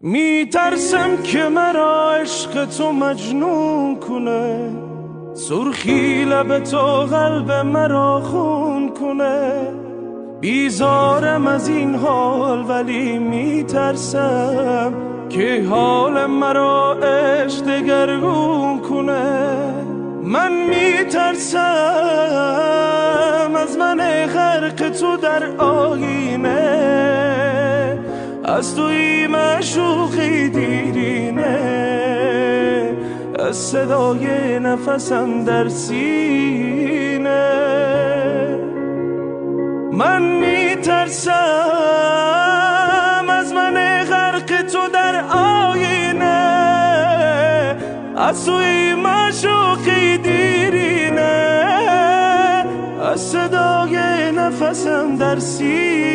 میترسم که مرا عشق تو مجنون کنه، سرخی لب تو قلب مرا خون کنه. بیزارم از این حال ولی میترسم که حال مرا عشق دگرگون کنه. من میترسم از من غرق تو در آینه، از توی معشوقی دیرینه، از صدای نفسم در سینه. من میترسم از من غرق تو در آینه، از توی معشوقی دیرینه، از صدای نفسم در سینه.